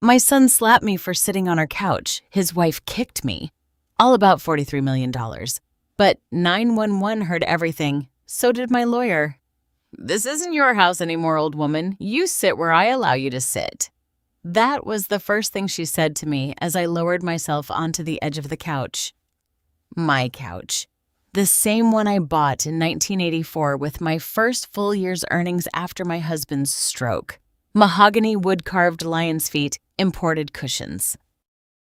My son slapped me for sitting on our couch. His wife kicked me. All about $43 million. But 911 heard everything. So did my lawyer. "This isn't your house anymore, old woman. You sit where I allow you to sit." That was the first thing she said to me as I lowered myself onto the edge of the couch. My couch. The same one I bought in 1984 with my first full year's earnings after my husband's stroke. Mahogany wood-carved lion's feet, imported cushions.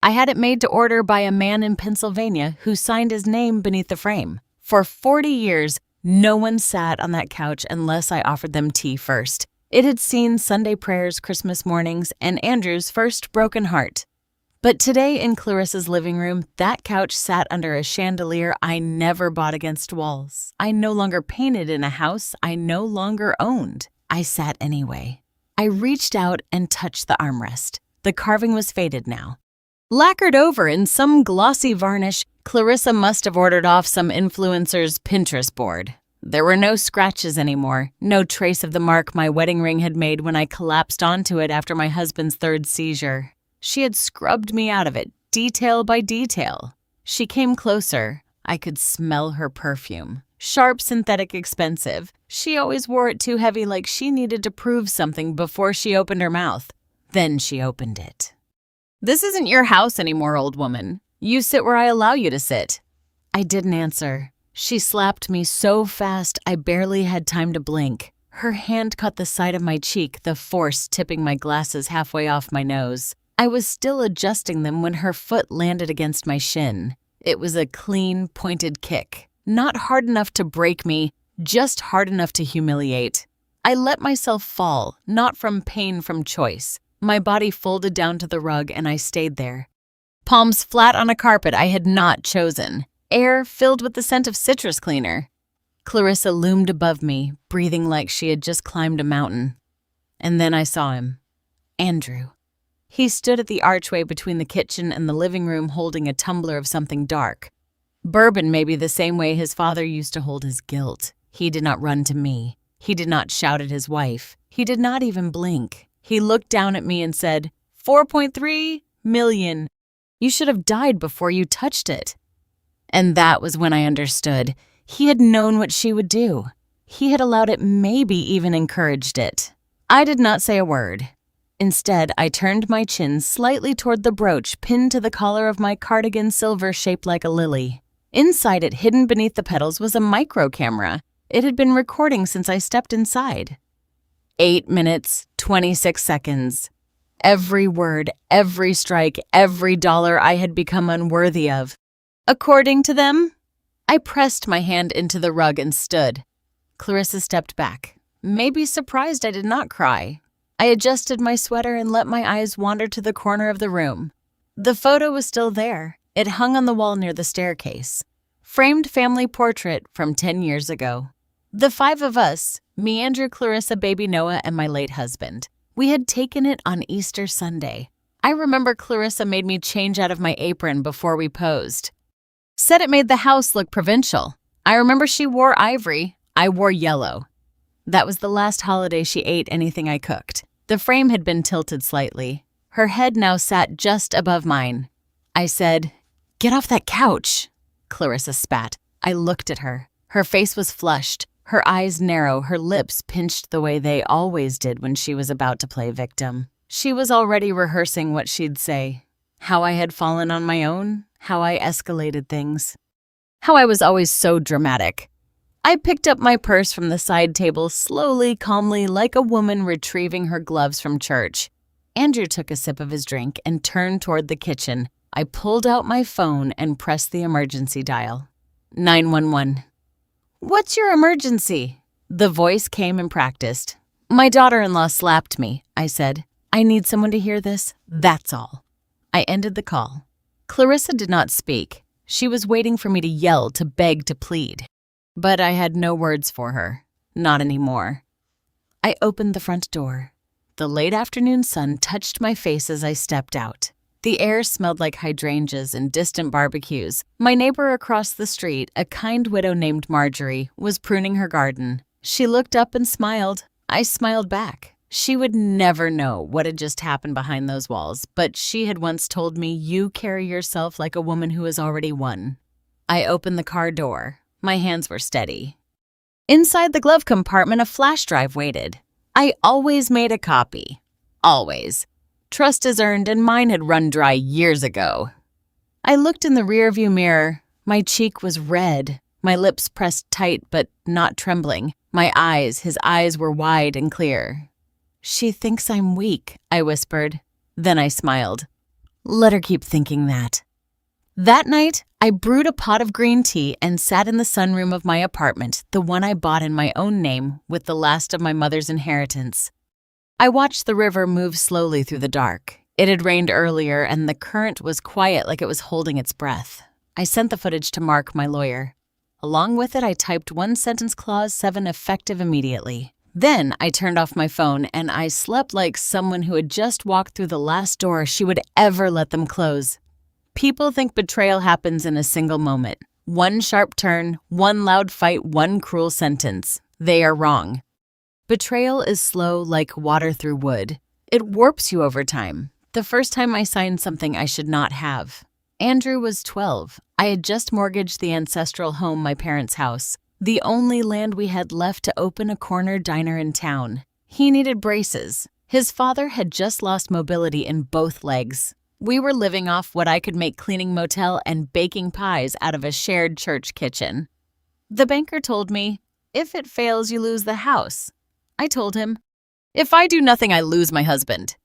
I had it made to order by a man in Pennsylvania who signed his name beneath the frame. For 40 years, no one sat on that couch unless I offered them tea first. It had seen Sunday prayers, Christmas mornings, and Andrew's first broken heart. But today in Clarissa's living room, that couch sat under a chandelier I never bought against walls. I no longer painted in a house I no longer owned. I sat anyway. I reached out and touched the armrest. The carving was faded now. Lacquered over in some glossy varnish, Clarissa must have ordered off some influencer's Pinterest board. There were no scratches anymore, no trace of the mark my wedding ring had made when I collapsed onto it after my husband's third seizure. She had scrubbed me out of it, detail by detail. She came closer. I could smell her perfume. Sharp, synthetic, expensive. She always wore it too heavy, like she needed to prove something before she opened her mouth. Then she opened it. "This isn't your house anymore, old woman. You sit where I allow you to sit." I didn't answer. She slapped me so fast I barely had time to blink. Her hand caught the side of my cheek, the force tipping my glasses halfway off my nose. I was still adjusting them when her foot landed against my shin. It was a clean, pointed kick. Not hard enough to break me, just hard enough to humiliate. I let myself fall, not from pain, from choice. My body folded down to the rug and I stayed there. Palms flat on a carpet I had not chosen. Air filled with the scent of citrus cleaner. Clarissa loomed above me, breathing like she had just climbed a mountain. And then I saw him. Andrew. He stood at the archway between the kitchen and the living room holding a tumbler of something dark. Bourbon, maybe the same way his father used to hold his guilt. He did not run to me. He did not shout at his wife. He did not even blink. He looked down at me and said, $4.3 million. You should have died before you touched it. And that was when I understood. He had known what she would do. He had allowed it, maybe even encouraged it. I did not say a word. Instead, I turned my chin slightly toward the brooch pinned to the collar of my cardigan, silver shaped like a lily. Inside it, hidden beneath the petals, was a micro camera. It had been recording since I stepped inside. 8 minutes, 26 seconds. Every word, every strike, every dollar I had become unworthy of. According to them, I pressed my hand into the rug and stood. Clarissa stepped back, maybe surprised I did not cry. I adjusted my sweater and let my eyes wander to the corner of the room. The photo was still there. It hung on the wall near the staircase. Framed family portrait from 10 years ago. The 5 of us, me, Andrew, Clarissa, baby Noah, and my late husband. We had taken it on Easter Sunday. I remember Clarissa made me change out of my apron before we posed. Said it made the house look provincial. I remember she wore ivory. I wore yellow. That was the last holiday she ate anything I cooked. The frame had been tilted slightly. Her head now sat just above mine. I said, "Get off that couch." Clarissa spat. I looked at her. Her face was flushed, her eyes narrow, her lips pinched the way they always did when she was about to play victim. She was already rehearsing what she'd say. How I had fallen on my own, how I escalated things. How I was always so dramatic. I picked up my purse from the side table slowly, calmly, like a woman retrieving her gloves from church. Andrew took a sip of his drink and turned toward the kitchen. I pulled out my phone and pressed the emergency dial. 911. "What's your emergency?" The voice came and practiced. "My daughter-in-law slapped me," I said. "I need someone to hear this. That's all." I ended the call. Clarissa did not speak. She was waiting for me to yell, to beg, to plead. But I had no words for her. Not anymore. I opened the front door. The late afternoon sun touched my face as I stepped out. The air smelled like hydrangeas and distant barbecues. My neighbor across the street, a kind widow named Marjorie, was pruning her garden. She looked up and smiled. I smiled back. She would never know what had just happened behind those walls, but she had once told me, "You carry yourself like a woman who has already won." I opened the car door. My hands were steady. Inside the glove compartment, a flash drive waited. I always made a copy. Always. Trust is earned, and mine had run dry years ago. I looked in the rearview mirror. My cheek was red, my lips pressed tight but not trembling. His eyes were wide and clear. "She thinks I'm weak," I whispered. Then I smiled. Let her keep thinking that. That night, I brewed a pot of green tea and sat in the sunroom of my apartment, the one I bought in my own name with the last of my mother's inheritance. I watched the river move slowly through the dark. It had rained earlier, and the current was quiet like it was holding its breath. I sent the footage to Mark, my lawyer. Along with it, I typed one sentence clause 7 effective immediately. Then I turned off my phone, and I slept like someone who had just walked through the last door she would ever let them close. People think betrayal happens in a single moment. One sharp turn, one loud fight, one cruel sentence. They are wrong. Betrayal is slow like water through wood. It warps you over time. The first time I signed something I should not have. Andrew was 12. I had just mortgaged the ancestral home, my parents' house, the only land we had left to open a corner diner in town. He needed braces. His father had just lost mobility in both legs. We were living off what I could make cleaning motel and baking pies out of a shared church kitchen. The banker told me, "If it fails, you lose the house." I told him, "If I do nothing, I lose my husband."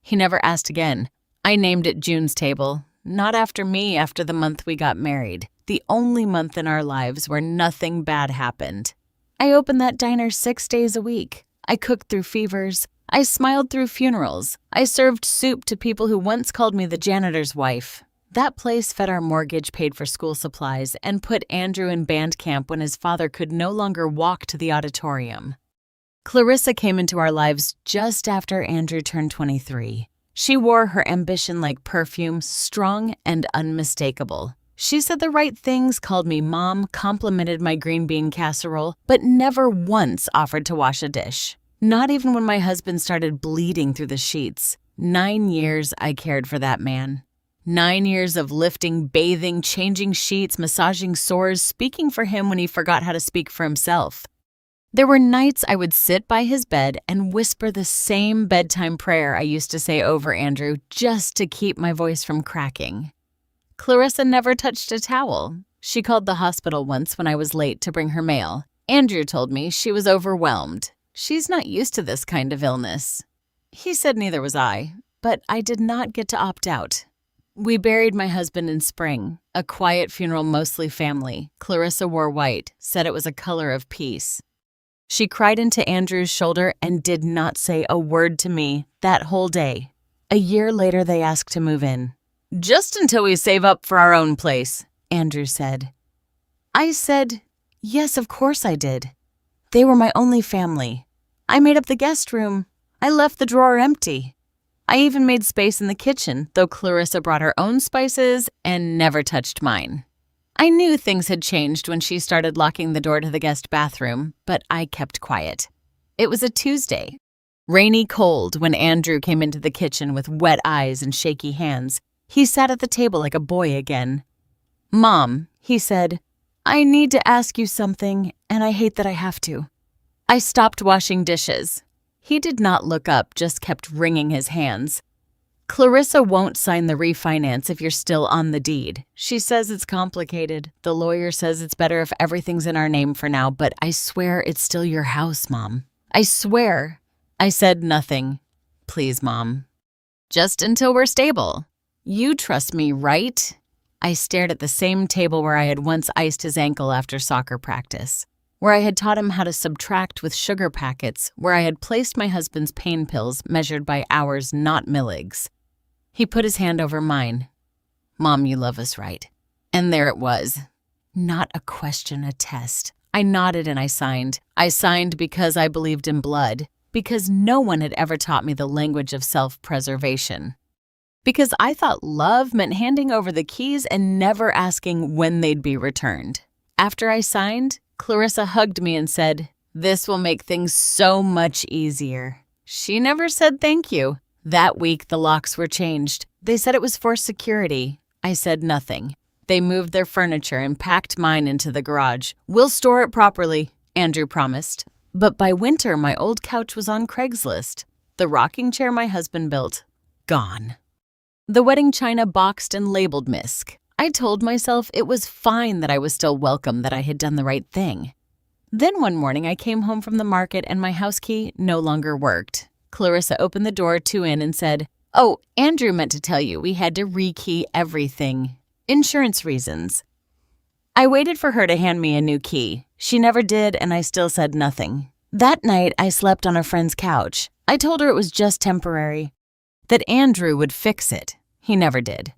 He never asked again. I named it June's Table, not after me, after the month we got married, the only month in our lives where nothing bad happened. I opened that diner 6 days a week. I cooked through fevers. I smiled through funerals. I served soup to people who once called me the janitor's wife. That place fed our mortgage, paid for school supplies, and put Andrew in band camp when his father could no longer walk to the auditorium. Clarissa came into our lives just after Andrew turned 23. She wore her ambition like perfume, strong and unmistakable. She said the right things, called me mom, complimented my green bean casserole, but never once offered to wash a dish. Not even when my husband started bleeding through the sheets. 9 years I cared for that man. 9 years of lifting, bathing, changing sheets, massaging sores, speaking for him when he forgot how to speak for himself. There were nights I would sit by his bed and whisper the same bedtime prayer I used to say over Andrew just to keep my voice from cracking. Clarissa never touched a towel. She called the hospital once when I was late to bring her mail. Andrew told me she was overwhelmed. She's not used to this kind of illness. He said neither was I, but I did not get to opt out. We buried my husband in spring, a quiet funeral, mostly family. Clarissa wore white, said it was a color of peace. She cried into Andrew's shoulder and did not say a word to me that whole day. A year later, they asked to move in. "Just until we save up for our own place," Andrew said. I said, "Yes, of course I did. They were my only family. I made up the guest room. I left the drawer empty. I even made space in the kitchen, though Clarissa brought her own spices and never touched mine." I knew things had changed when she started locking the door to the guest bathroom, but I kept quiet. It was a Tuesday, rainy cold, when Andrew came into the kitchen with wet eyes and shaky hands. He sat at the table like a boy again. "Mom," he said, "I need to ask you something, and I hate that I have to." I stopped washing dishes. He did not look up, just kept wringing his hands. "Clarissa won't sign the refinance if you're still on the deed. She says it's complicated. The lawyer says it's better if everything's in our name for now, but I swear it's still your house, Mom. I swear." I said nothing. "Please, Mom. Just until we're stable. You trust me, right?" I stared at the same table where I had once iced his ankle after soccer practice, where I had taught him how to subtract with sugar packets, where I had placed my husband's pain pills measured by hours, not milligs. He put his hand over mine. "Mom, you love us, right?" And there it was. Not a question, a test. I nodded and I signed. I signed because I believed in blood, because no one had ever taught me the language of self-preservation. Because I thought love meant handing over the keys and never asking when they'd be returned. After I signed, Clarissa hugged me and said, "This will make things so much easier." She never said thank you. That week, the locks were changed. They said it was for security. I said nothing. They moved their furniture and packed mine into the garage. We'll store it properly, Andrew promised. But by winter, my old couch was on Craigslist. The rocking chair my husband built, gone. The wedding china boxed and labeled Misk. I told myself it was fine that I was still welcome, that I had done the right thing. Then one morning I came home from the market and my house key no longer worked. Clarissa opened the door 2 in and said, "Oh, Andrew meant to tell you we had to rekey everything. Insurance reasons." I waited for her to hand me a new key. She never did, and I still said nothing. That night, I slept on a friend's couch. I told her it was just temporary, that Andrew would fix it. He never did.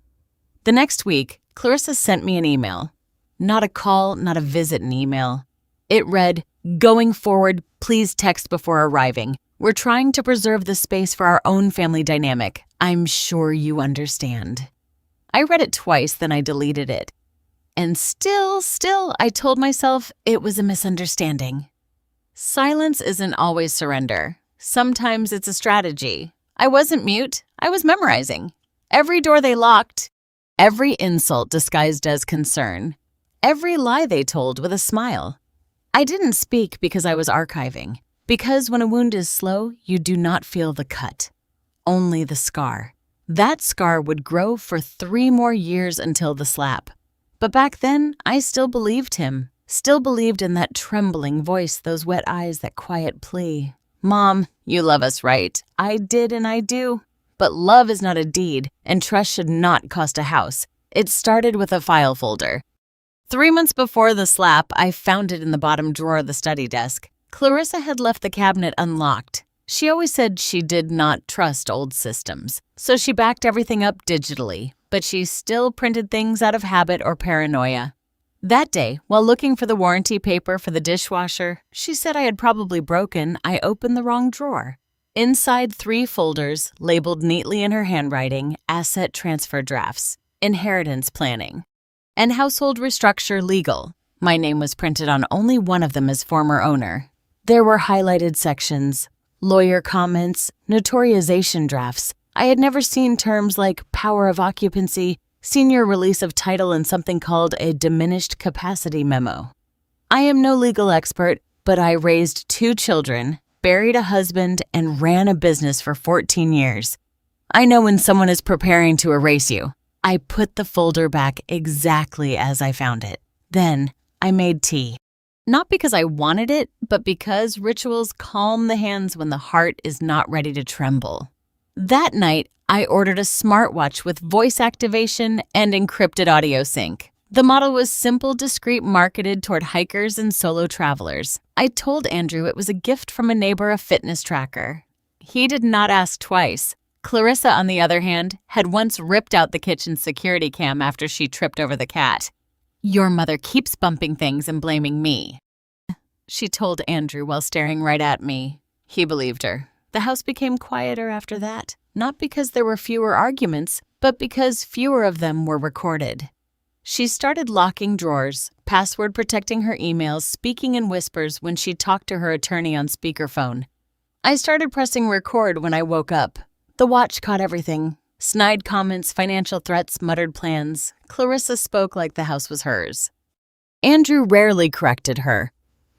The next week, Clarissa sent me an email. Not a call, not a visit, an email. It read, "Going forward, please text before arriving. We're trying to preserve the space for our own family dynamic. I'm sure you understand." I read it twice, then I deleted it. And still, I told myself it was a misunderstanding. Silence isn't always surrender. Sometimes it's a strategy. I wasn't mute. I was memorizing. Every door they locked, every insult disguised as concern, every lie they told with a smile. I didn't speak because I was archiving. Because when a wound is slow, you do not feel the cut, only the scar. That scar would grow for 3 more years until the slap. But back then, I still believed him. Still believed in that trembling voice, those wet eyes, that quiet plea. "Mom, you love us, right?" I did and I do. But love is not a deed, and trust should not cost a house. It started with a file folder. 3 months before the slap, I found it in the bottom drawer of the study desk. Clarissa had left the cabinet unlocked. She always said she did not trust old systems, so she backed everything up digitally, but she still printed things out of habit or paranoia. That day, while looking for the warranty paper for the dishwasher, she said I had probably broken. I opened the wrong drawer. Inside 3 folders, labeled neatly in her handwriting, asset transfer drafts, inheritance planning, and household restructure legal. My name was printed on only one of them as former owner. There were highlighted sections, lawyer comments, notarization drafts. I had never seen terms like power of occupancy, senior release of title, and something called a diminished capacity memo. I am no legal expert, but I raised 2 children, buried a husband, and ran a business for 14 years. I know when someone is preparing to erase you. I put the folder back exactly as I found it. Then I made tea. Not because I wanted it, but because rituals calm the hands when the heart is not ready to tremble. That night, I ordered a smartwatch with voice activation and encrypted audio sync. The model was simple, discreet, marketed toward hikers and solo travelers. I told Andrew it was a gift from a neighbor, a fitness tracker. He did not ask twice. Clarissa, on the other hand, had once ripped out the kitchen security cam after she tripped over the cat. "Your mother keeps bumping things and blaming me," she told Andrew while staring right at me. He believed her. The house became quieter after that, not because there were fewer arguments, but because fewer of them were recorded. She started locking drawers, password protecting her emails, speaking in whispers when she talked to her attorney on speakerphone. I started pressing record when I woke up. The watch caught everything. Snide comments, financial threats, muttered plans. Clarissa spoke like the house was hers. Andrew rarely corrected her.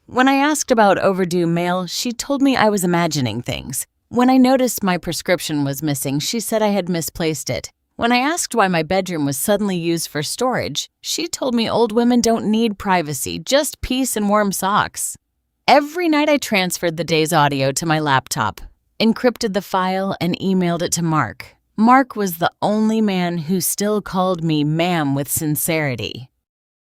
When I asked about overdue mail, she told me I was imagining things. When I noticed my prescription was missing, she said I had misplaced it. When I asked why my bedroom was suddenly used for storage, she told me old women don't need privacy, just peace and warm socks. Every night I transferred the day's audio to my laptop, encrypted the file, and emailed it to Mark. Mark was the only man who still called me ma'am with sincerity.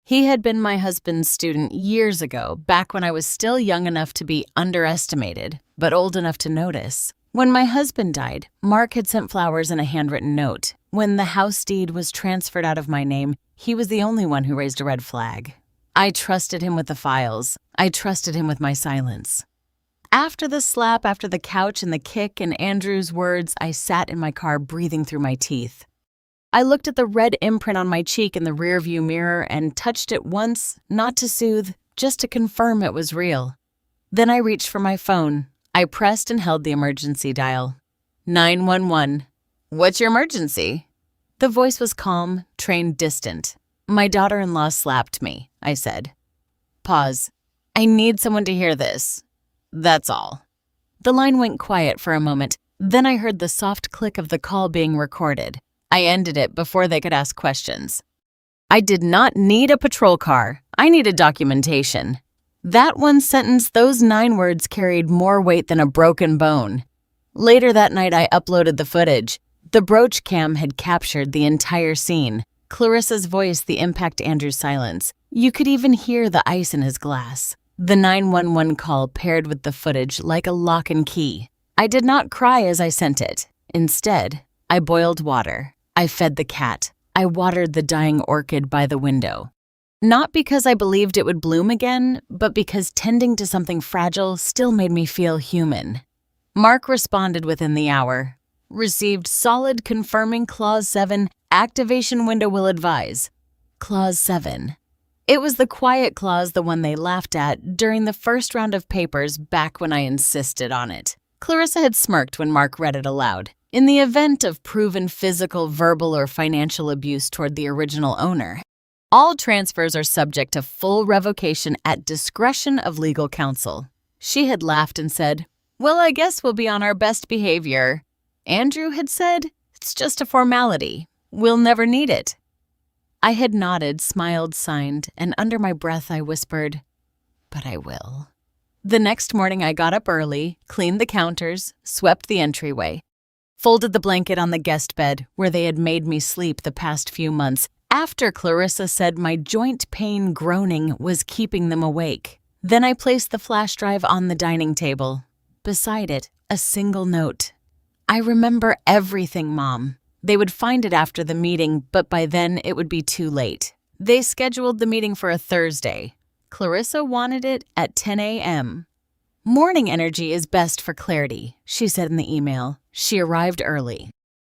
He had been my husband's student years ago, back when I was still young enough to be underestimated, but old enough to notice. When my husband died, Mark had sent flowers and a handwritten note. When the house deed was transferred out of my name, he was the only one who raised a red flag. I trusted him with the files. I trusted him with my silence. After the slap, after the couch and the kick and Andrew's words, I sat in my car breathing through my teeth. I looked at the red imprint on my cheek in the rearview mirror and touched it once, not to soothe, just to confirm it was real. Then I reached for my phone. I pressed and held the emergency dial. 911. What's your emergency? The voice was calm, trained distant. My daughter-in-law slapped me, I said. Pause. I need someone to hear this. That's all. The line went quiet for a moment. Then I heard the soft click of the call being recorded. I ended it before they could ask questions. I did not need a patrol car. I needed documentation. That one sentence, those 9 words carried more weight than a broken bone. Later that night, I uploaded the footage. The brooch cam had captured the entire scene. Clarissa's voice, the impact Andrew's silence. You could even hear the ice in his glass. The 911 call paired with the footage like a lock and key. I did not cry as I sent it. Instead, I boiled water. I fed the cat. I watered the dying orchid by the window. Not because I believed it would bloom again, but because tending to something fragile still made me feel human. Mark responded within the hour. Received solid confirming Clause 7, activation window will advise. Clause 7. It was the quiet clause, the one they laughed at during the first round of papers back when I insisted on it. Clarissa had smirked when Mark read it aloud. In the event of proven physical, verbal, or financial abuse toward the original owner, all transfers are subject to full revocation at discretion of legal counsel. She had laughed and said, well, I guess we'll be on our best behavior. Andrew had said, it's just a formality. We'll never need it. I had nodded, smiled, signed, and under my breath I whispered, but I will. The next morning I got up early, cleaned the counters, swept the entryway, folded the blanket on the guest bed where they had made me sleep the past few months after Clarissa said my joint pain groaning was keeping them awake. Then I placed the flash drive on the dining table. Beside it, a single note. I remember everything, Mom. They would find it after the meeting, but by then it would be too late. They scheduled the meeting for a Thursday. Clarissa wanted it at 10 a.m. Morning energy is best for clarity, she said in the email. She arrived early,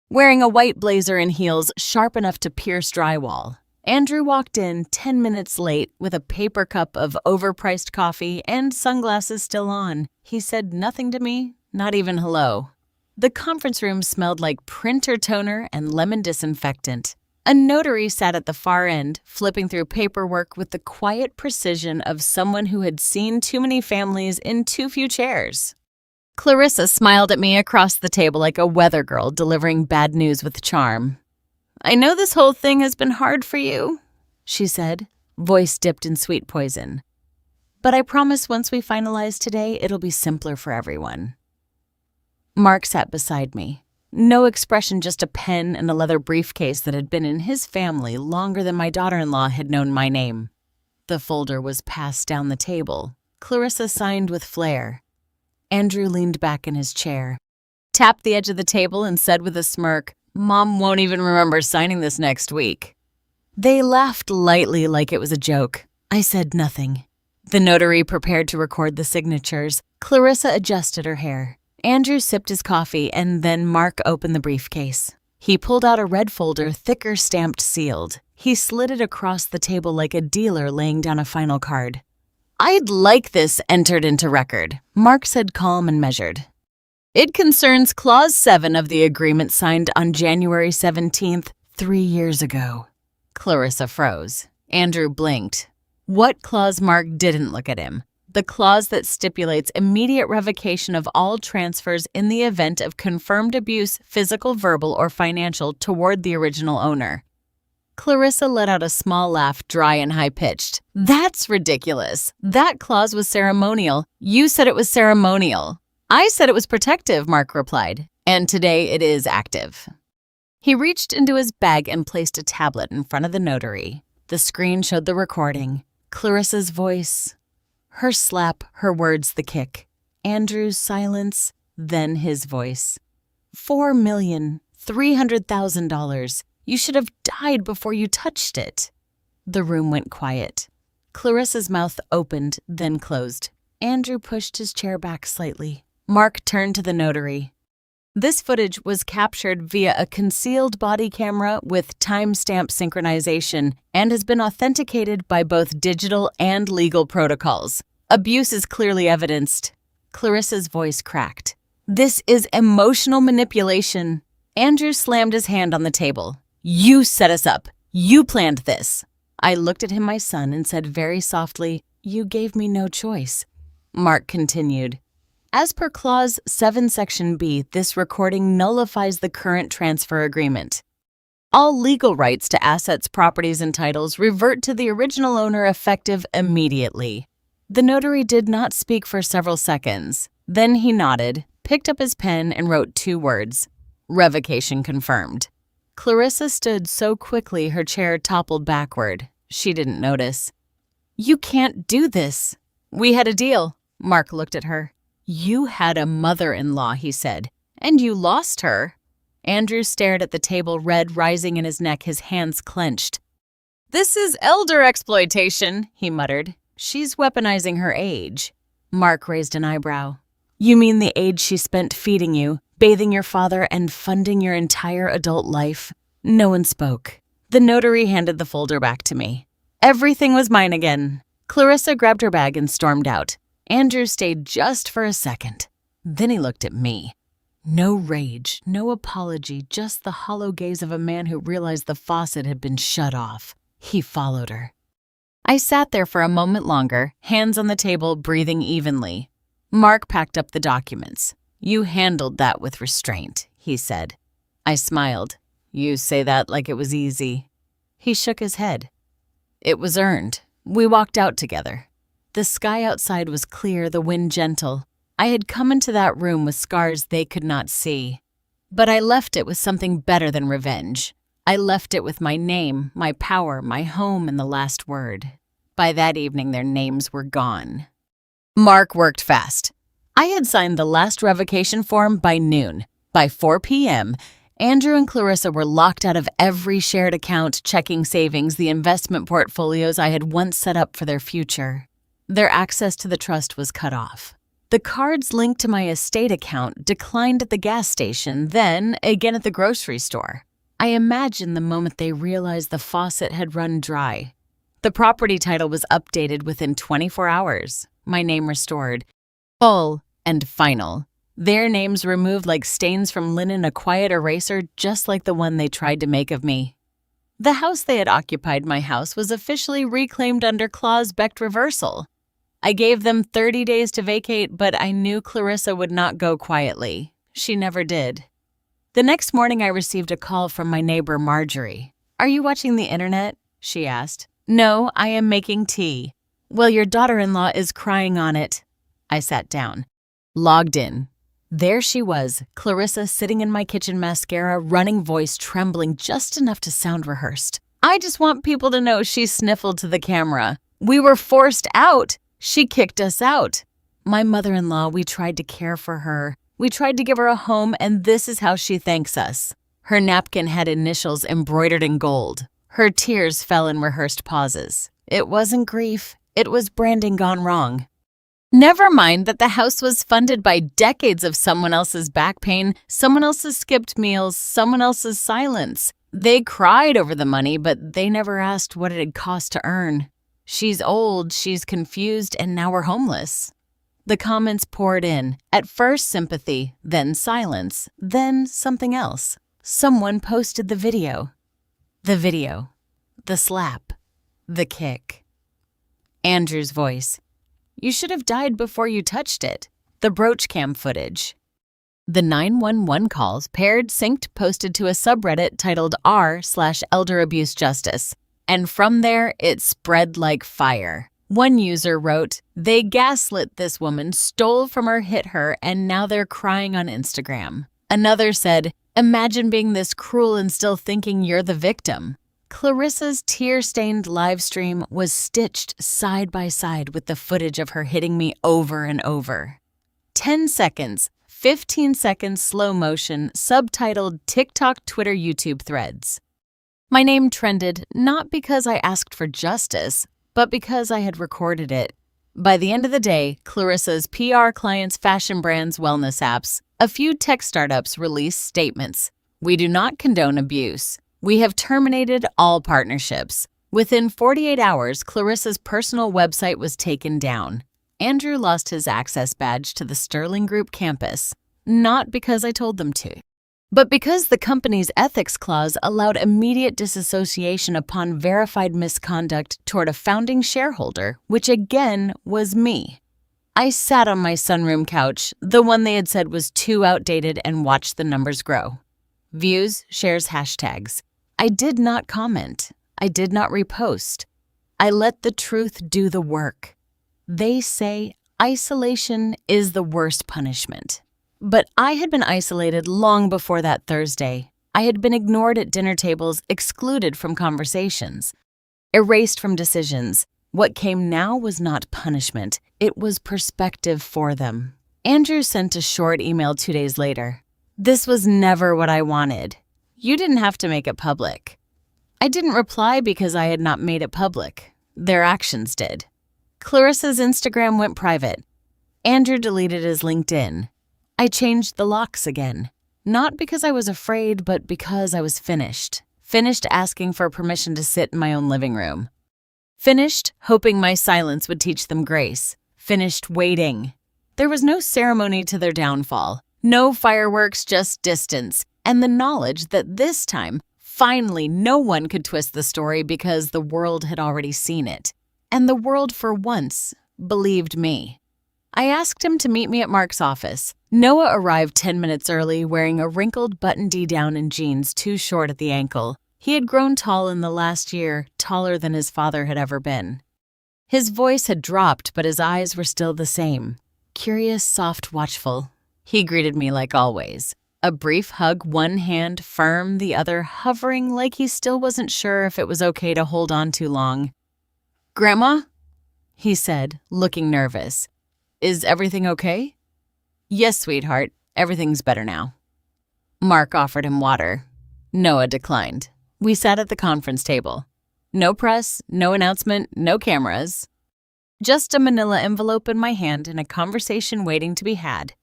wearing a white blazer and heels sharp enough to pierce drywall. Andrew walked in 10 minutes late with a paper cup of overpriced coffee and sunglasses still on. He said nothing to me, not even hello. The conference room smelled like printer toner and lemon disinfectant. A notary sat at the far end, flipping through paperwork with the quiet precision of someone who had seen too many families in too few chairs. Clarissa smiled at me across the table like a weather girl delivering bad news with charm. I know this whole thing has been hard for you, she said, voice dipped in sweet poison. But I promise once we finalize today, it'll be simpler for everyone. Mark sat beside me. No expression, just a pen and a leather briefcase that had been in his family longer than my daughter-in-law had known my name. The folder was passed down the table. Clarissa signed with flair. Andrew leaned back in his chair, tapped the edge of the table and said with a smirk, Mom won't even remember signing this next week. They laughed lightly like it was a joke. I said nothing. The notary prepared to record the signatures. Clarissa adjusted her hair. Andrew sipped his coffee, and then Mark opened the briefcase. He pulled out a red folder, thicker stamped sealed. He slid it across the table like a dealer laying down a final card. I'd like this entered into record, Mark said, calm and measured. It concerns Clause 7 of the agreement signed on January 17th, 3 years ago. Clarissa froze. Andrew blinked. What clause? Mark didn't look at him. The clause that stipulates immediate revocation of all transfers in the event of confirmed abuse, physical, verbal, or financial, toward the original owner. Clarissa let out a small laugh, dry and high-pitched. That's ridiculous. That clause was ceremonial. You said it was ceremonial. I said it was protective, Mark replied. And today it is active. He reached into his bag and placed a tablet in front of the notary. The screen showed the recording. Clarissa's voice. Her slap, her words the kick. Andrew's silence, then his voice. $4,300,000. You should have died before you touched it. The room went quiet. Clarissa's mouth opened, then closed. Andrew pushed his chair back slightly. Mark turned to the notary. This footage was captured via a concealed body camera with timestamp synchronization and has been authenticated by both digital and legal protocols. Abuse is clearly evidenced. Clarissa's voice cracked. This is emotional manipulation. Andrew slammed his hand on the table. You set us up. You planned this. I looked at him, my son, and said very softly, You gave me no choice. Mark continued. As per Clause 7, Section B, this recording nullifies the current transfer agreement. All legal rights to assets, properties, and titles revert to the original owner effective immediately. The notary did not speak for several seconds. Then he nodded, picked up his pen, and wrote 2 words. Revocation confirmed. Clarissa stood so quickly her chair toppled backward. She didn't notice. You can't do this. We had a deal. Mark looked at her. You had a mother-in-law, he said, and you lost her. Andrew stared at the table, red rising in his neck, his hands clenched. This is elder exploitation, he muttered. She's weaponizing her age. Mark raised an eyebrow. You mean the age she spent feeding you, bathing your father, and funding your entire adult life? No one spoke. The notary handed the folder back to me. Everything was mine again. Clarissa grabbed her bag and stormed out. Andrew stayed just for a second. Then he looked at me. No rage, no apology, just the hollow gaze of a man who realized the faucet had been shut off. He followed her. I sat there for a moment longer, hands on the table, breathing evenly. Mark packed up the documents. You handled that with restraint, he said. I smiled. You say that like it was easy. He shook his head. It was earned. We walked out together. The sky outside was clear, the wind gentle. I had come into that room with scars they could not see. But I left it with something better than revenge. I left it with my name, my power, my home, and the last word. By that evening, their names were gone. Mark worked fast. I had signed the last revocation form by noon. By 4 p.m., Andrew and Clarissa were locked out of every shared account, checking savings, the investment portfolios I had once set up for their future. Their access to the trust was cut off. The cards linked to my estate account declined at the gas station, then again at the grocery store. I imagined the moment they realized the faucet had run dry. The property title was updated within 24 hours. My name restored. Full and final. Their names removed like stains from linen, a quiet eraser just like the one they tried to make of me. The house they had occupied, my house, was officially reclaimed under Clause Becht reversal. I gave them 30 days to vacate, but I knew Clarissa would not go quietly. She never did. The next morning, I received a call from my neighbor, Marjorie. Are you watching the internet? She asked. No, I am making tea. Well, your daughter-in-law is crying on it. I sat down. Logged in. There she was, Clarissa sitting in my kitchen, mascara, running voice trembling just enough to sound rehearsed. I just want people to know she sniffled to the camera. We were forced out. She kicked us out. My mother-in-law, we tried to care for her. We tried to give her a home, and this is how she thanks us. Her napkin had initials embroidered in gold. Her tears fell in rehearsed pauses. It wasn't grief. It was branding gone wrong. Never mind that the house was funded by decades of someone else's back pain, someone else's skipped meals, someone else's silence. They cried over the money, but they never asked what it had cost to earn. She's old, she's confused, and now we're homeless. The comments poured in. At first sympathy, then silence, then something else. Someone posted the video. The video. The slap. The kick. Andrew's voice. You should have died before you touched it. The brooch cam footage. The 911 calls, paired, synced, posted to a subreddit titled r/Elder Abuse Justice. And from there, it spread like fire. One user wrote, they gaslit this woman, stole from her, hit her, and now they're crying on Instagram. Another said, imagine being this cruel and still thinking you're the victim. Clarissa's tear-stained live stream was stitched side by side with the footage of her hitting me over and over. 10 seconds, 15 seconds slow motion, subtitled TikTok, Twitter, YouTube threads. My name trended not because I asked for justice, but because I had recorded it. By the end of the day, Clarissa's PR clients, fashion brands, wellness apps, a few tech startups released statements. We do not condone abuse. We have terminated all partnerships. Within 48 hours, Clarissa's personal website was taken down. Andrew lost his access badge to the Sterling Group campus, not because I told them to, but because the company's ethics clause allowed immediate disassociation upon verified misconduct toward a founding shareholder, which again was me. I sat on my sunroom couch, the one they had said was too outdated, and watched the numbers grow. Views, shares, hashtags. I did not comment. I did not repost. I let the truth do the work. They say isolation is the worst punishment. But I had been isolated long before that Thursday. I had been ignored at dinner tables, excluded from conversations, erased from decisions. What came now was not punishment. It was perspective for them. Andrew sent a short email 2 days later. This was never what I wanted. You didn't have to make it public. I didn't reply because I had not made it public. Their actions did. Clarissa's Instagram went private. Andrew deleted his LinkedIn. I changed the locks again. Not because I was afraid, but because I was finished. Finished asking for permission to sit in my own living room. Finished hoping my silence would teach them grace. Finished waiting. There was no ceremony to their downfall. No fireworks, just distance. And the knowledge that this time, finally, no one could twist the story because the world had already seen it. And the world, for once, believed me. I asked him to meet me at Mark's office. Noah arrived 10 minutes early, wearing a wrinkled button-down and jeans too short at the ankle. He had grown tall in the last year, taller than his father had ever been. His voice had dropped, but his eyes were still the same. Curious, soft, watchful. He greeted me like always. A brief hug, one hand firm, the other hovering like he still wasn't sure if it was okay to hold on too long. "Grandma?" he said, looking nervous. "Is everything okay?" "Yes, sweetheart. Everything's better now." Mark offered him water. Noah declined. We sat at the conference table. No press, no announcement, no cameras. Just a manila envelope in my hand and a conversation waiting to be had.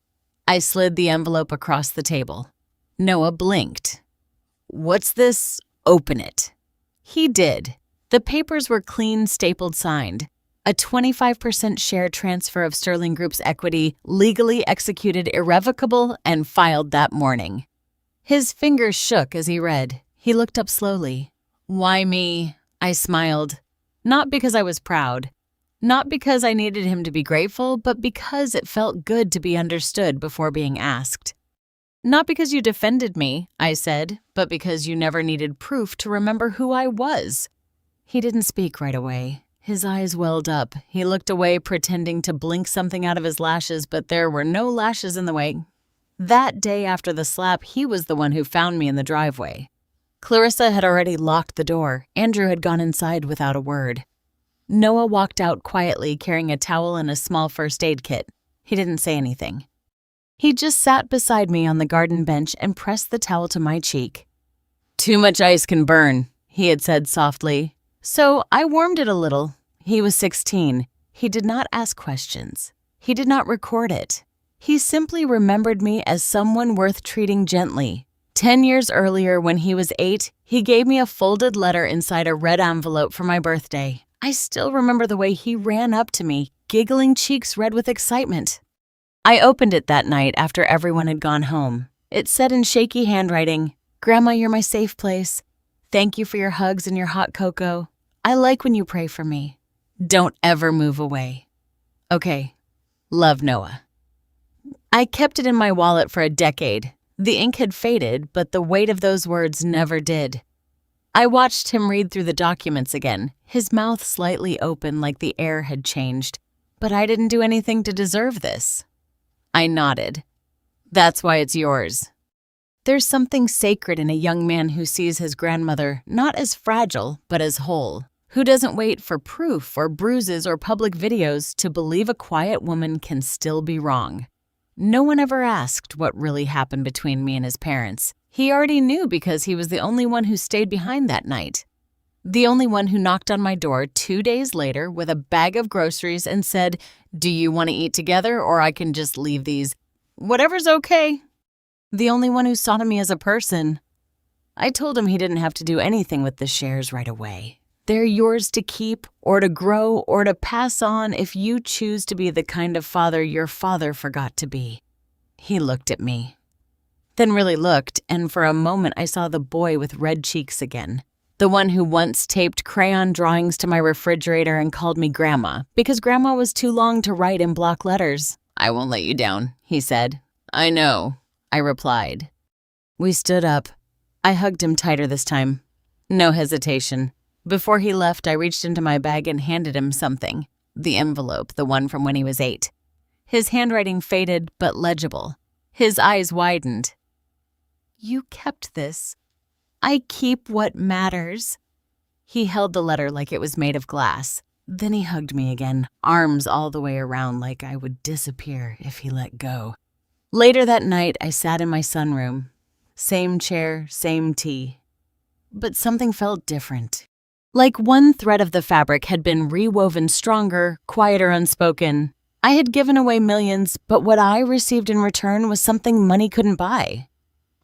I slid the envelope across the table. Noah blinked. "What's this? Open it." He did. The papers were clean, stapled, signed. A 25% share transfer of Sterling Group's equity, legally executed, irrevocable, and filed that morning. His fingers shook as he read. He looked up slowly. "Why me?" I smiled. Not because I was proud. Not because I needed him to be grateful, but because it felt good to be understood before being asked. "Not because you defended me," I said, "but because you never needed proof to remember who I was." He didn't speak right away. His eyes welled up. He looked away, pretending to blink something out of his lashes, but there were no lashes in the way. That day after the slap, he was the one who found me in the driveway. Clarissa had already locked the door. Andrew had gone inside without a word. Noah walked out quietly, carrying a towel and a small first aid kit. He didn't say anything. He just sat beside me on the garden bench and pressed the towel to my cheek. "Too much ice can burn," he had said softly. So I warmed it a little. He was 16. He did not ask questions. He did not record it. He simply remembered me as someone worth treating gently. 10 years earlier, when he was 8, he gave me a folded letter inside a red envelope for my birthday. I still remember the way he ran up to me, giggling, cheeks red with excitement. I opened it that night after everyone had gone home. It said in shaky handwriting, "Grandma, you're my safe place. Thank you for your hugs and your hot cocoa. I like when you pray for me. Don't ever move away. Okay. Love, Noah." I kept it in my wallet for a decade. The ink had faded, but the weight of those words never did. I watched him read through the documents again, his mouth slightly open like the air had changed. But I didn't do anything to deserve this. I nodded. "That's why it's yours." There's something sacred in a young man who sees his grandmother not as fragile, but as whole, who doesn't wait for proof or bruises or public videos to believe a quiet woman can still be wrong. No one ever asked what really happened between me and his parents. He already knew because he was the only one who stayed behind that night. The only one who knocked on my door 2 days later with a bag of groceries and said, "Do you want to eat together or I can just leave these? Whatever's okay." The only one who saw me as a person. I told him he didn't have to do anything with the shares right away. They're yours to keep or to grow or to pass on if you choose to be the kind of father your father forgot to be." He looked at me, then really looked, and for a moment I saw the boy with red cheeks again. The one who once taped crayon drawings to my refrigerator and called me Grandma because Grandma was too long to write in block letters. "I won't let you down," he said. "I know," I replied. We stood up. I hugged him tighter this time. No hesitation. Before he left, I reached into my bag and handed him something. The envelope, the one from when he was 8. His handwriting faded but legible. His eyes widened. "You kept this. I keep what matters." He held the letter like it was made of glass. Then he hugged me again, arms all the way around like I would disappear if he let go. Later that night, I sat in my sunroom. Same chair, same tea. But something felt different. Like one thread of the fabric had been rewoven stronger, quieter, unspoken. I had given away millions, but what I received in return was something money couldn't buy.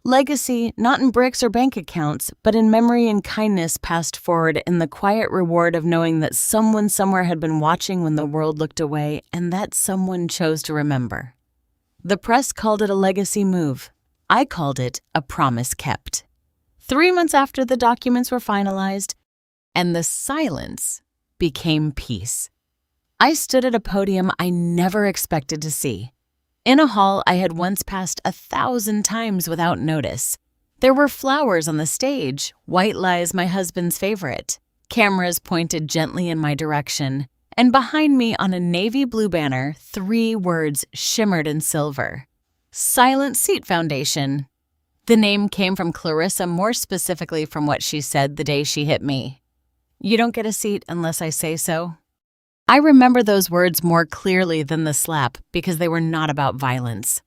Legacy, not in bricks or bank accounts, but in memory and kindness passed forward in the quiet reward of knowing that someone somewhere had been watching when the world looked away, and that someone chose to remember. The press called it a legacy move. I called it a promise kept. 3 months after the documents were finalized, and the silence became peace. I stood at a podium I never expected to see. In a hall I had once passed 1,000 times without notice. There were flowers on the stage, White Lies, my husband's favorite. Cameras pointed gently in my direction, and behind me on a navy blue banner, 3 words shimmered in silver. Silent Seat Foundation. The name came from Clarissa, more specifically from what she said the day she hit me. "You don't get a seat unless I say so." I remember those words more clearly than the slap because they were not about violence.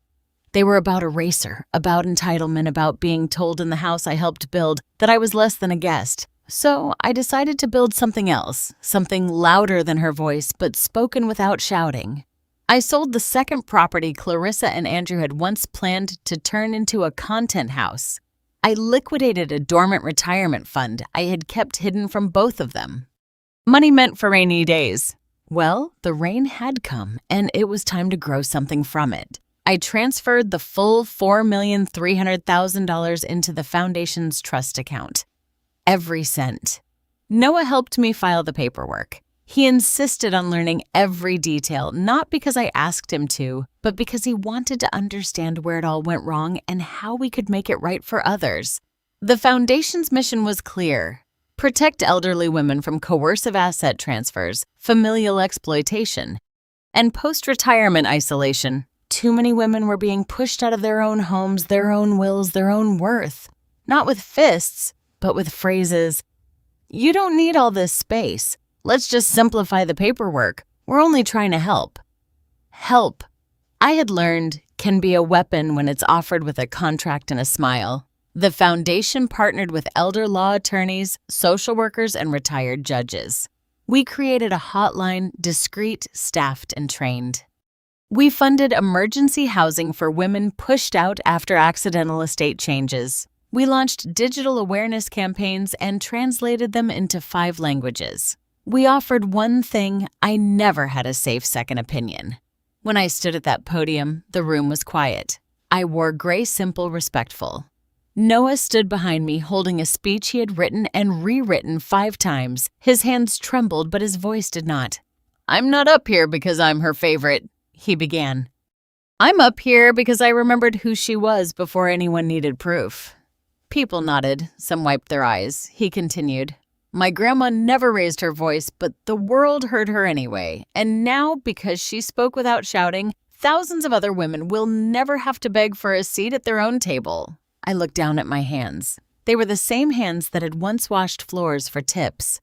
They were about erasure, about entitlement, about being told in the house I helped build that I was less than a guest. So I decided to build something else, something louder than her voice, but spoken without shouting. I sold the second property Clarissa and Andrew had once planned to turn into a content house. I liquidated a dormant retirement fund I had kept hidden from both of them. Money meant for rainy days. Well, the rain had come, and it was time to grow something from it. I transferred the full $4,300,000 into the foundation's trust account. Every cent. Noah helped me file the paperwork. He insisted on learning every detail, not because I asked him to, but because he wanted to understand where it all went wrong and how we could make it right for others. The foundation's mission was clear. Protect elderly women from coercive asset transfers, familial exploitation, and post-retirement isolation. Too many women were being pushed out of their own homes, their own wills, their own worth. Not with fists, but with phrases. "You don't need all this space. Let's just simplify the paperwork. We're only trying to help." Help, I had learned, can be a weapon when it's offered with a contract and a smile. The foundation partnered with elder law attorneys, social workers, and retired judges. We created a hotline, discreet, staffed, and trained. We funded emergency housing for women pushed out after accidental estate changes. We launched digital awareness campaigns and translated them into 5 languages. We offered one thing: I never had a safe second opinion. When I stood at that podium, the room was quiet. I wore gray, simple, respectful. Noah stood behind me holding a speech he had written and rewritten 5 times. His hands trembled, but his voice did not. "I'm not up here because I'm her favorite," he began. "I'm up here because I remembered who she was before anyone needed proof." People nodded, some wiped their eyes. He continued. "My grandma never raised her voice, but the world heard her anyway. And now, because she spoke without shouting, thousands of other women will never have to beg for a seat at their own table." I looked down at my hands. They were the same hands that had once washed floors for tips.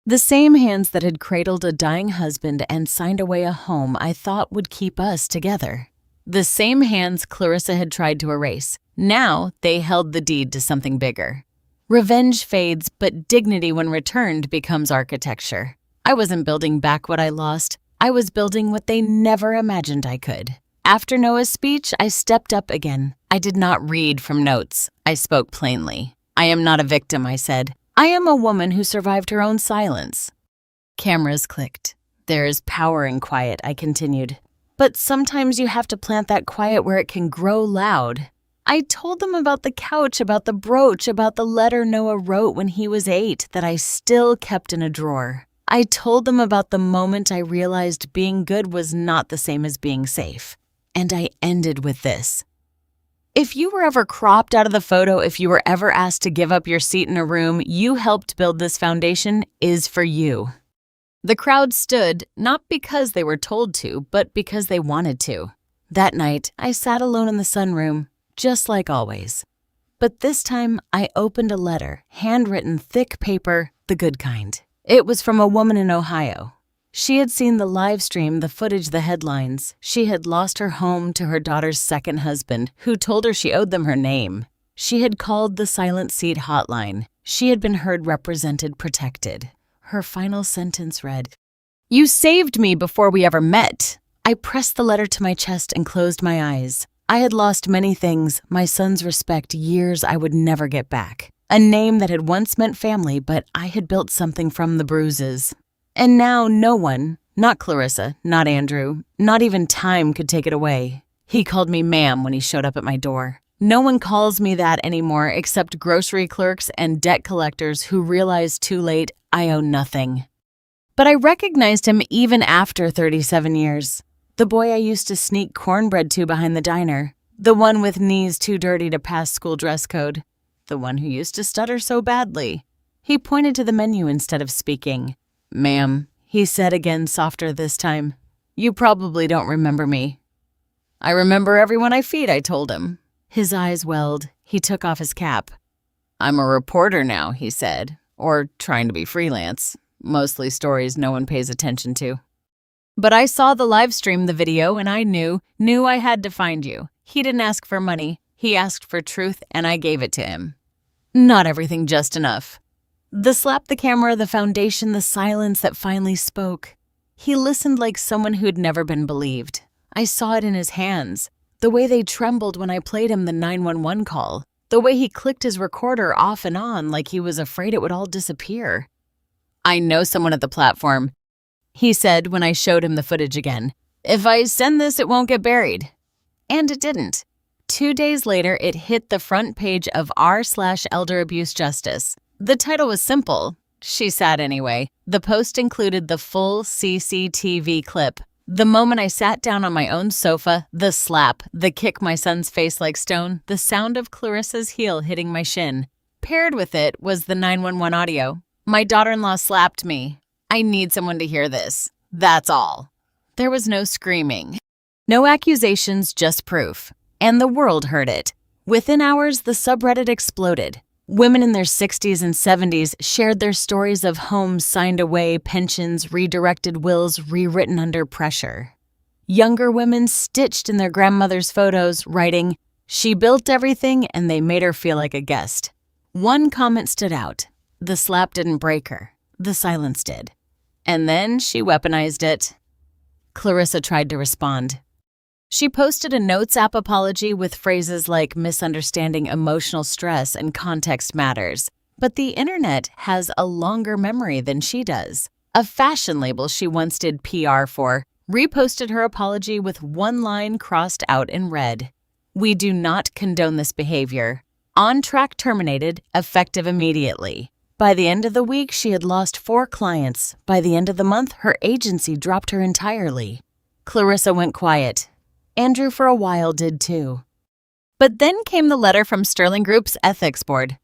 The same hands that had cradled a dying husband and signed away a home I thought would keep us together. The same hands Clarissa had tried to erase. Now they held the deed to something bigger. Revenge fades, but dignity when returned becomes architecture. I wasn't building back what I lost. I was building what they never imagined I could. After Noah's speech, I stepped up again. I did not read from notes. I spoke plainly. "I am not a victim," I said. I am a woman who survived her own silence. Cameras clicked. There is power in quiet, I continued. But sometimes you have to plant that quiet where it can grow loud. I told them about the couch, about the brooch, about the letter Noah wrote when he was 8 that I still kept in a drawer. I told them about the moment I realized being good was not the same as being safe. And I ended with this. If you were ever cropped out of the photo, if you were ever asked to give up your seat in a room you helped build, this foundation is for you. The crowd stood, not because they were told to, but because they wanted to. That night, I sat alone in the sunroom, just like always. But this time, I opened a letter, handwritten, thick paper, the good kind. It was from a woman in Ohio. She had seen the live stream, the footage, the headlines. She had lost her home to her daughter's second husband, who told her she owed them her name. She had called the Silent Seat hotline. She had been heard, represented, protected. Her final sentence read, "You saved me before we ever met." I pressed the letter to my chest and closed my eyes. I had lost many things, my son's respect, years I would never get back. A name that had once meant family, but I had built something from the bruises. And now no one, not Clarissa, not Andrew, not even time could take it away. He called me ma'am when he showed up at my door. No one calls me that anymore except grocery clerks and debt collectors who realize too late I owe nothing. But I recognized him even after 37 years. The boy I used to sneak cornbread to behind the diner. The one with knees too dirty to pass school dress code. The one who used to stutter so badly. He pointed to the menu instead of speaking. "Ma'am," he said again, softer this time. "You probably don't remember me." "I remember everyone I feed," I told him. His eyes welled. He took off his cap. "I'm a reporter now," he said. "Or trying to be freelance. Mostly stories no one pays attention to." But I saw the live stream, the video, and I knew I had to find you. He didn't ask for money. He asked for truth, and I gave it to him. Not everything, just enough. The slap, the camera, the foundation, the silence that finally spoke. He listened like someone who'd never been believed. I saw it in his hands. The way they trembled when I played him the 911 call. The way he clicked his recorder off and on like he was afraid it would all disappear. "I know someone at the platform," he said when I showed him the footage again. "If I send this, it won't get buried." And it didn't. 2 days later, it hit the front page of r/Elder Abuse Justice. The title was simple. She sat anyway. The post included the full CCTV clip. The moment I sat down on my own sofa, the slap, the kick my son's face like stone, the sound of Clarissa's heel hitting my shin. Paired with it was the 911 audio. "My daughter-in-law slapped me. I need someone to hear this. That's all." There was no screaming. No accusations, just proof. And the world heard it. Within hours, the subreddit exploded. Women in their 60s and 70s shared their stories of homes signed away, pensions, redirected wills rewritten under pressure. Younger women stitched in their grandmother's photos, writing, "She built everything and they made her feel like a guest." One comment stood out. The slap didn't break her. The silence did. And then she weaponized it. Clarissa tried to respond. She posted a Notes app apology with phrases like misunderstanding emotional stress and context matters. But the internet has a longer memory than she does. A fashion label she once did PR for reposted her apology with one line crossed out in red. "We do not condone this behavior. On track terminated, effective immediately." By the end of the week, she had lost 4 clients. By the end of the month, her agency dropped her entirely. Clarissa went quiet. Andrew for a while did too. But then came the letter from Sterling Group's ethics board.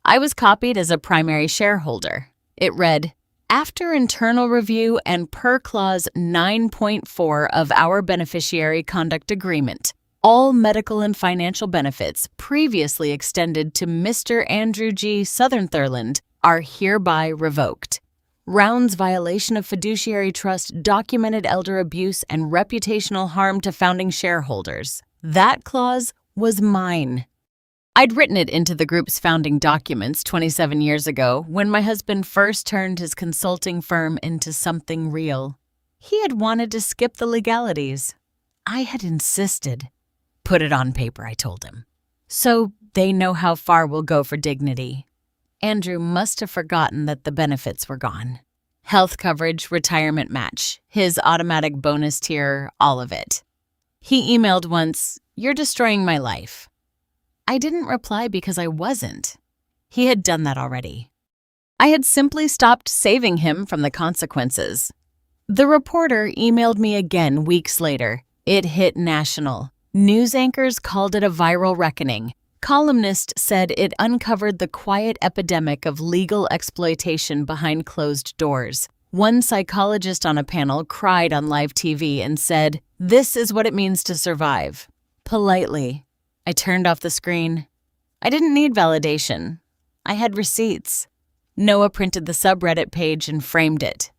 I was copied as a primary shareholder. It read, "After internal review and per clause 9.4 of our beneficiary conduct agreement, all medical and financial benefits previously extended to Mr. Andrew G. Southernthurland are hereby revoked. Round's violation of fiduciary trust documented elder abuse and reputational harm to founding shareholders. That clause was mine." I'd written it into the group's founding documents 27 years ago when my husband first turned his consulting firm into something real. He had wanted to skip the legalities. I had insisted. "Put it on paper," I told him. "So they know how far we'll go for dignity." Andrew must have forgotten that the benefits were gone. Health coverage, retirement match, his automatic bonus tier, all of it. He emailed once, "You're destroying my life." I didn't reply because I wasn't. He had done that already. I had simply stopped saving him from the consequences. The reporter emailed me again weeks later. It hit national. News anchors called it a viral reckoning. Columnists said it uncovered the quiet epidemic of legal exploitation behind closed doors. One psychologist on a panel cried on live TV and said, "This is what it means to survive." Politely, I turned off the screen. I didn't need validation. I had receipts. Noah printed the subreddit page and framed it.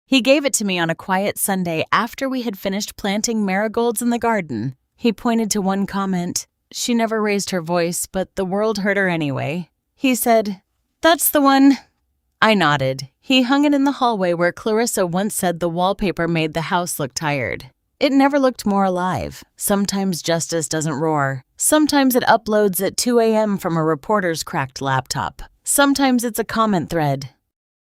He gave it to me on a quiet Sunday after we had finished planting marigolds in the garden. He pointed to one comment. She never raised her voice, but the world heard her anyway. He said, "That's the one." I nodded. He hung it in the hallway where Clarissa once said the wallpaper made the house look tired. It never looked more alive. Sometimes justice doesn't roar. Sometimes it uploads at 2 a.m. from a reporter's cracked laptop. Sometimes it's a comment thread.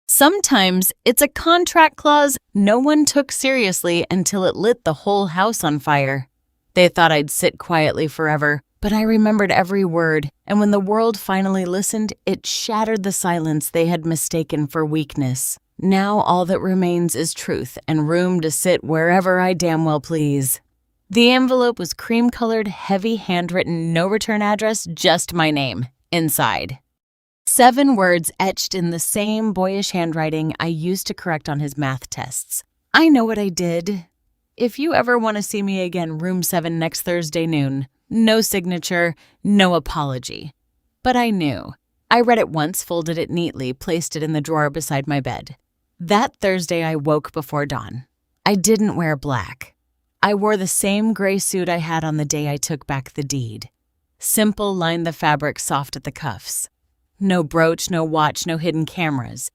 Sometimes it's a contract clause no one took seriously until it lit the whole house on fire. They thought I'd sit quietly forever, but I remembered every word, and when the world finally listened, it shattered the silence they had mistaken for weakness. Now all that remains is truth and room to sit wherever I damn well please. The envelope was cream-colored, heavy handwritten, no return address, just my name, inside. 7 words etched in the same boyish handwriting I used to correct on his math tests. I know what I did. If you ever want to see me again, room 7 next Thursday noon. No signature, no apology. But I knew. I read it once, folded it neatly, placed it in the drawer beside my bed. That Thursday I woke before dawn. I didn't wear black. I wore the same gray suit I had on the day I took back the deed. Simple lined the fabric soft at the cuffs. No brooch, no watch, no hidden cameras.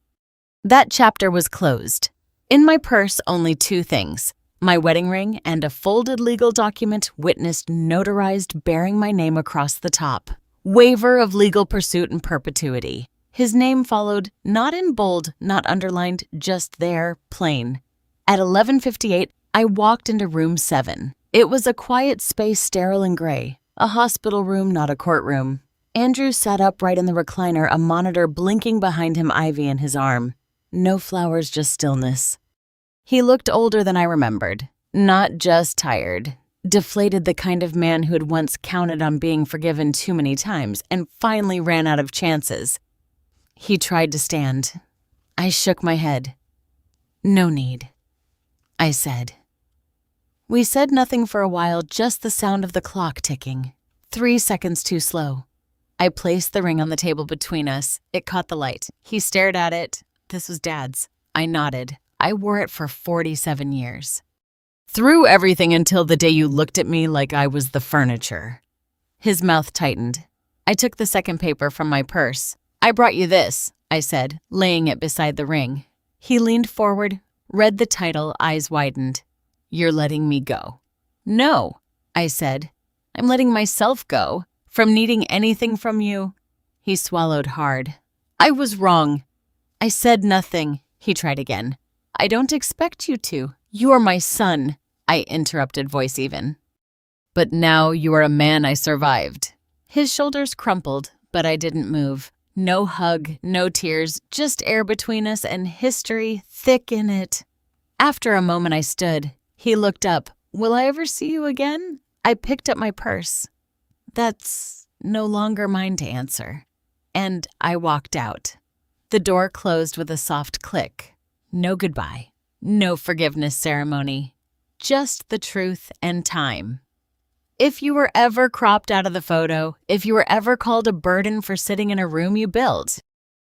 That chapter was closed. In my purse, only 2 things. My wedding ring and a folded legal document witnessed notarized bearing my name across the top. Waiver of legal pursuit and perpetuity. His name followed, not in bold, not underlined, just there, plain. At 11:58, I walked into room 7. It was a quiet space, sterile and gray. A hospital room, not a courtroom. Andrew sat upright in the recliner, a monitor blinking behind him, Ivy in his arm. No flowers, just stillness. He looked older than I remembered. Not just tired. Deflated, the kind of man who had once counted on being forgiven too many times and finally ran out of chances. He tried to stand. I shook my head. "No need," I said. We said nothing for a while, just the sound of the clock ticking. 3 seconds too slow. I placed the ring on the table between us. It caught the light. He stared at it. This was Dad's. I nodded. I wore it for 47 years. "Through everything until the day you looked at me like I was the furniture." His mouth tightened. I took the second paper from my purse. "I brought you this," I said, laying it beside the ring. He leaned forward, read the title, eyes widened. "You're letting me go." "No," I said. "I'm letting myself go. From needing anything from you." He swallowed hard. "I was wrong." I said nothing. He tried again. "I don't expect you to. You're my son," I interrupted, voice even. "But now you are a man I survived." His shoulders crumpled, but I didn't move. No hug, no tears, just air between us and history thick in it. After a moment I stood. He looked up. "Will I ever see you again?" I picked up my purse. That's no longer mine to answer. And I walked out. The door closed with a soft click. No goodbye. No forgiveness ceremony. Just the truth and time. If you were ever cropped out of the photo, if you were ever called a burden for sitting in a room you built,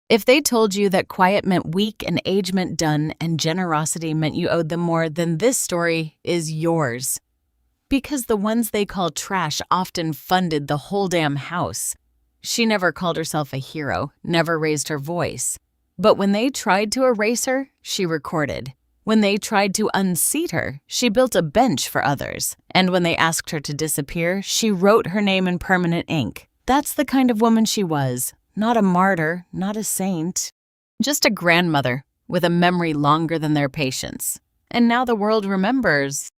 if they told you that quiet meant weak and age meant done and generosity meant you owed them more, then this story is yours. Because the ones they call trash often funded the whole damn house. She never called herself a hero, never raised her voice. But when they tried to erase her, she recorded. When they tried to unseat her, she built a bench for others. And when they asked her to disappear, she wrote her name in permanent ink. That's the kind of woman she was. Not a martyr, not a saint. Just a grandmother with a memory longer than their patience. And now the world remembers.